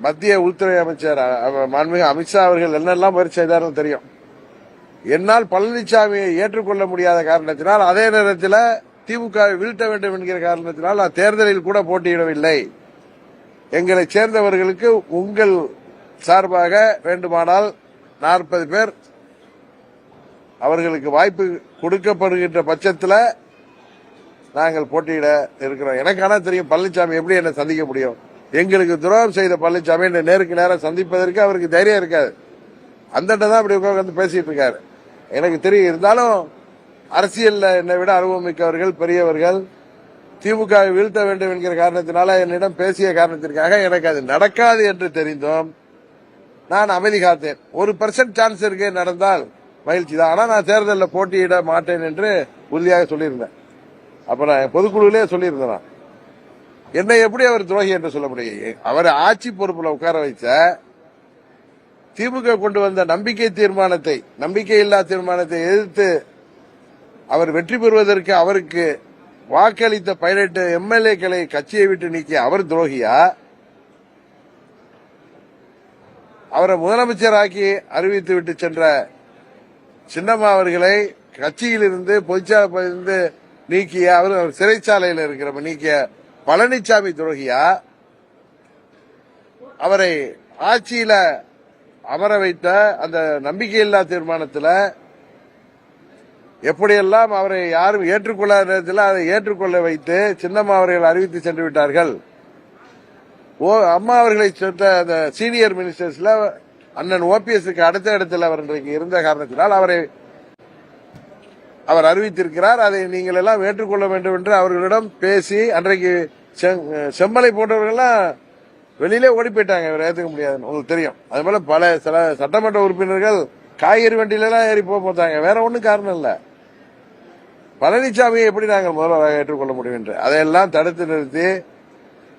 மத்திய உள்துறை அமைச்சர் மாண்புமிகு அமித்ஷா அவர்கள் என்னெல்லாம் முயற்சி செய்தார்கள் தெரியும். என்னால் பழனிசாமியை ஏற்றுக்கொள்ள முடியாத காரணத்தினால், அதே நேரத்தில் திமுகவை வீழ்த்த வேண்டும் என்கிற காரணத்தினால் நான் தேர்தலில் கூட போட்டியிடவில்லை. எங்களை சேர்ந்தவர்களுக்கு உங்கள் சார்பாக வேண்டுமானால் 40 பேர் அவர்களுக்கு வாய்ப்பு கொடுக்கப்படுகின்ற பட்சத்தில் நாங்கள் போட்டியிட இருக்கிறோம். எனக்கு ஆனா தெரியும் பழனிசாமி எப்படி என்ன சந்திக்க முடியும். எங்களுக்கு துரோகம் செய்த பழனிசாமி நேருக்கு நேரம் சந்திப்பதற்கு அவருக்கு தைரியம் இருக்காது. அந்த தான் இப்படி உட்கார்ந்து பேசிட்டு இருக்காரு. எனக்கு தெரியும். இருந்தாலும் அரசியல்ல என்னை விட அனுபவமிக்கவர்கள், பெரியவர்கள் திமுகவை வீழ்த்த வேண்டும் என்கிற காரணத்தினால என்னிடம் பேசிய காரணத்திற்காக எனக்கு அது நடக்காது என்று தெரிந்தோம் நான் அமைதி காத்தேன். 1% சான்ஸ் இருக்கு நடந்தால் மகிழ்ச்சி தான். ஆனா நான் தேர்தலில் போட்டியிட மாட்டேன் என்று உறுதியாக சொல்லியிருந்தேன். அப்ப நான் பொதுக்குழுவிலே சொல்லியிருந்தேன். என்னை எப்படி அவர் துரோகி என்று சொல்ல முடியும்? அவர் ஆட்சி பொறுப்புல உட்கார வைச்ச திமுக கொண்டு வந்த நம்பிக்கையில்லா தீர்மானத்தை எதிர்த்து அவர் வெற்றி பெறுவதற்கு அவருக்கு வாக்களித்த 18 எம்எல்ஏக்களை கட்சியை விட்டு நீக்கிய அவர் துரோகியா? அவரை முதலமைச்சராக்கி அறிவித்து விட்டு சென்ற சின்னம்மா அவர்களை கட்சியிலிருந்து பொதுச்சாலையிலிருந்து நீக்கிய அவர் சிறைச்சாலையில் இருக்கிற நீக்கிய பழனிசாமி துரோகியா? அவரை ஆட்சியில அமர வைத்த அந்த நம்பிக்கையில்லா தீர்மானத்தில் எப்படியெல்லாம் அவரை யாரும் ஏற்றுக்கொள்ளாத நேரத்தில் அதை ஏற்றுக்கொள்ள வைத்து சின்னம்மா அவர்கள் அறிவித்து சென்று விட்டார்கள். அம்மா அவர்களை சொன்ன அந்த சீனியர் மினிஸ்டர்ஸ்ல அண்ணன் ஓபிஎஸ்க்கு அடுத்த இடத்தில் அவர் இன்றைக்கு இருந்த காரணத்தினால் அவர் அறிவித்திருக்கிறார். அதை நீங்கள் எல்லாம் ஏற்றுக்கொள்ள வேண்டும் என்று அவர்களிடம் பேசி அன்றைக்கு செம்மலை போன்றவர்கள்லாம் வெளியிலே ஓடி போயிட்டாங்க. இவர் ஏற்றுக்க முடியாது, உங்களுக்கு தெரியும். அது போல பல சட்டமன்ற உறுப்பினர்கள் காய்கறி வண்டியிலாம் ஏறி போத்தாங்க. வேற ஒன்றும் காரணம் இல்ல. பழனிசாமியை எப்படி நாங்கள் முதல்வராக ஏற்றுக்கொள்ள முடியும் என்று அதையெல்லாம் தடுத்து நிறுத்தி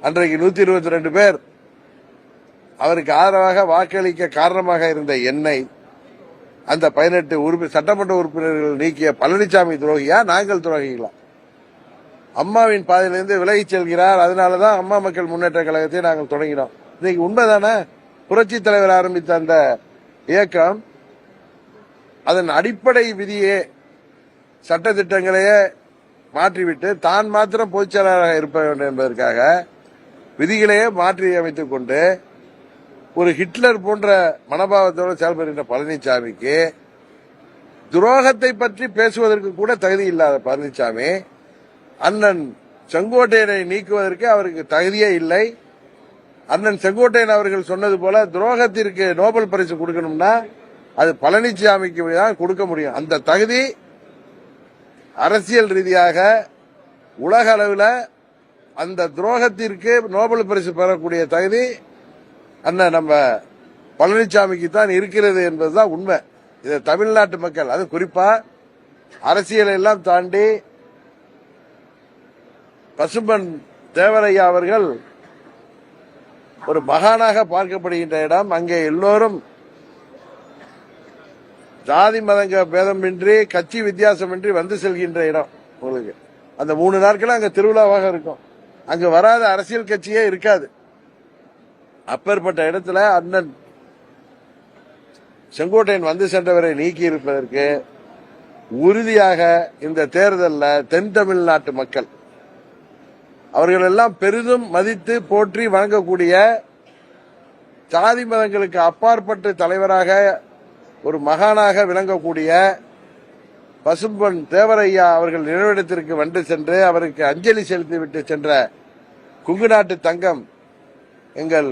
அன்றைக்கு 122 பேர் அவருக்கு ஆதரவாக வாக்களிக்க காரணமாக இருந்த என்னை அந்த 18 சட்டமன்ற உறுப்பினர்கள் நீக்கிய பழனிசாமி துரோகியா, நாங்கள் துரோகிகளா? அம்மாவின் பாதையிலிருந்து விலகிச் செல்கிறார். அதனாலதான் அம்மா மக்கள் முன்னேற்ற கழகத்தை நாங்கள் தொடங்கினோம். இன்னைக்கு உண்மைதானே? புரட்சி தலைவர் ஆரம்பித்த அந்த இயக்கம் அதன் அடிப்படை விதியே சட்ட திட்டங்களையே மாற்றிவிட்டு தான் மாத்திரம் பொதுச் செயலாளராக இருக்க வேண்டும் என்பதற்காக விதிகளையே மாற்றி அமைத்துக் கொண்டு ஒரு ஹிட்லர் போன்ற மனோபாவத்தோடு செயல்படுகின்ற பழனிசாமிக்கு துரோகத்தை பற்றி பேசுவதற்கு கூட தகுதி இல்லாத பழனிசாமி அண்ணன் செங்கோட்டையனை நீக்குவதற்கு அவருக்கு தகுதியே இல்லை. அண்ணன் செங்கோட்டையன் அவர்கள் சொன்னது போல துரோகத்திற்கு நோபல் பரிசு கொடுக்கணும்னா அது பழனிசாமிக்கு தான் கொடுக்க முடியும். அந்த தகுதி அரசியல் ரீதியாக உலக அளவில் அந்த துரோகத்திற்கு நோபல் பரிசு பெறக்கூடிய தகுதி அண்ணன் நம்ம பழனிசாமிக்கு தான் இருக்கிறது என்பதுதான் உண்மை. இது தமிழ்நாட்டு மக்கள், அது குறிப்பா அரசியலை எல்லாம் தாண்டி பசும்பன் தேவரையா அவர்கள் ஒரு மகானாக பார்க்கப்படுகின்ற இடம். அங்கே எல்லோரும் ஜாதி மதங்க பேதமின்றி கட்சி வித்தியாசமின்றி வந்து செல்கின்ற இடம். உங்களுக்கு அந்த 3 நாட்களும் அங்க திருவிழாவாக இருக்கும். அங்க வராத அரசியல் கட்சியே இருக்காது. அப்பேற்பட்ட இடத்துல அண்ணன் செங்கோட்டையன் வந்து சென்றவரை நீக்கி இருப்பதற்கு உறுதியாக இந்த தேர்தலில் தென் தமிழ்நாட்டு மக்கள் அவர்கள் எல்லாம் பெரிதும் மதித்து போற்றி வணங்கக்கூடிய சாதி மதங்களுக்கு அப்பாற்பட்ட தலைவராக ஒரு மகானாக விளங்கக்கூடிய பசும்பொன் தேவரையா அவர்கள் நினைவிடத்திற்கு வந்து சென்று அவருக்கு அஞ்சலி செலுத்திவிட்டு சென்ற குங்கு நாட்டு தங்கம் எங்கள்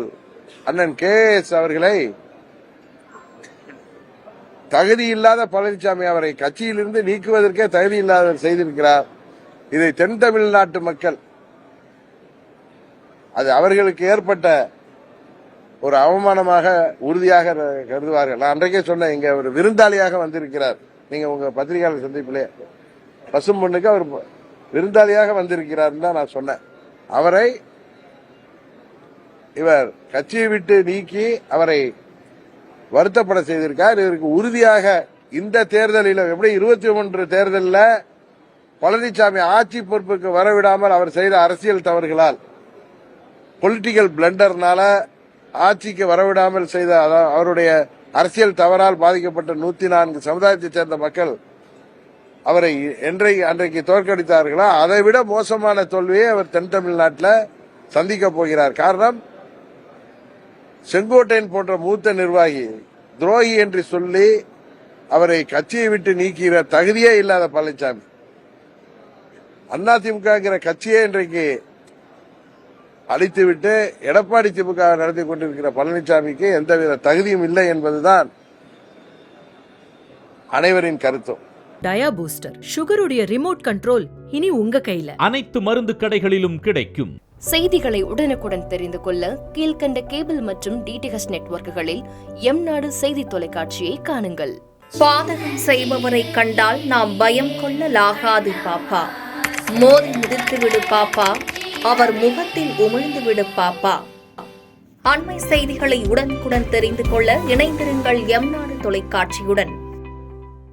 அண்ணன் KS அவர்களை தகுதியில்லாத பழனிசாமி அவரை கட்சியிலிருந்து நீக்குவதற்கே தகுதியில்லாத செய்திருக்கிறார். இதை தென் தமிழ்நாட்டு மக்கள் அது அவர்களுக்கு ஏற்பட்ட ஒரு அவமானமாக உறுதியாக கருதுவார்கள். நான் அன்றைக்கே சொன்னேன், இங்க ஒரு விருந்தாளியாக வந்திருக்கிறார். நீங்க உங்க பத்திரிகையாளர் சந்திப்பிலே பசும்பொண்ணுக்கு அவர் விருந்தாளியாக வந்திருக்கிறார் தான் நான் சொன்னேன். அவரை இவர் கட்சியை விட்டு நீக்கி அவரை வருத்தப்பட செய்திருக்கார். இதற்கு உறுதியாக இந்த தேர்தலில் எப்படி 21 தேர்தலில் பழனிசாமி ஆட்சி பொறுப்புக்கு வரவிடாமல் அவர் செய்த அரசியல் தவறுகளால் பொலிட்டிக்கல் பிளண்டர்னால ஆட்சிக்கு வரவிடாமல் செய்த அவருடைய அரசியல் தவறால் பாதிக்கப்பட்ட 104 சமுதாயத்தைச் சேர்ந்த மக்கள் அவரை அன்றைக்கு தோற்கடித்தார்களா, அதை விட மோசமான தோல்வியை அவர் தென் தமிழ்நாட்டில் சந்திக்க போகிறார். காரணம், செங்கோட்டையன் போன்ற மூத்த நிர்வாகி துரோகி என்று சொல்லி அவரை கட்சியை விட்டு நீக்கிற தகுதியே இல்லாத பழனிசாமி, அதிமுக கட்சியே இன்றைக்கு அழித்துவிட்டு எடப்பாடி திமுக நடத்தி கொண்டிருக்கிற பழனிசாமிக்கு எந்தவித தகுதியும் இல்லை என்பதுதான் அனைவரின் கருத்தும். டயா பூஸ்டர் சுகருடைய ரிமோட் கண்ட்ரோல் இனி உங்க கையில. அனைத்து மருந்து கடைகளிலும் கிடைக்கும். செய்திகளை உடனுக்குடன் தெரிந்து கொள்ள கீழ்கண்ட கேபிள் மற்றும் டிடிஎச் நெட்வொர்க்குகளில் எம்நாடு செய்தி தொலைக்காட்சியை காணுங்கள். பாதகம் செய்பவரை கண்டால் நாம் பயம் கொள்ளலாகாது பாப்பா. மோதி மிதித்து விடு பாப்பா, அவர் முகத்தில் உமிழ்ந்து விடு பாப்பா. அண்மை செய்திகளை உடனுக்குடன் தெரிந்து கொள்ள இணைந்திருங்கள் எம்நாடு தொலைக்காட்சியுடன்.